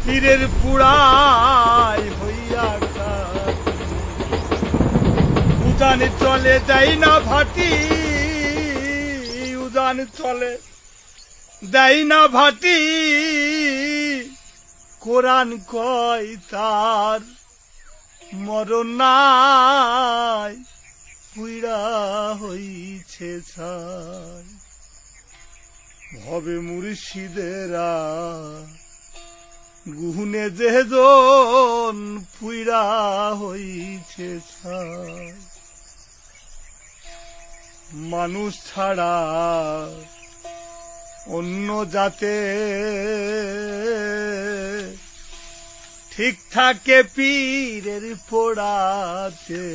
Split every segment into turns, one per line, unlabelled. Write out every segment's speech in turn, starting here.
পীরের পুড়াই হইয়া উজান চলে দেয় না ভাটি, উজান চলে দেয় না ভাটি। কোরআন কয় তার মরণ নাই, পুইরা হইছে ছাই। ভবে মুর্শিদেরা গুহনে যেজন পুইরা হইছে ছাই। মানুষ ছাড়া অন্য জাতে ঠিক থাকে পীরের পোড়াতে।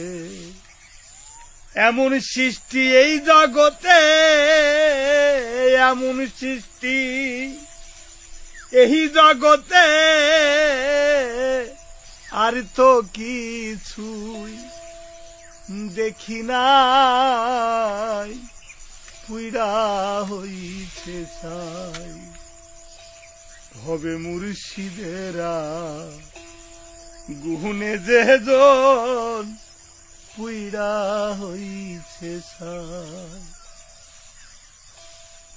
এমন সৃষ্টি এই জগতে, এমন সৃষ্টি এই জগতে, আর তো কিছুই দেখি নাই, পুইরা হইছে ছাই। ভবে মুর্শিদেরা গুহনে যেজন পুইরা হইছে ছাই।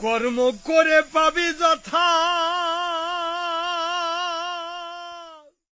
কর্ম করে পাবি যথা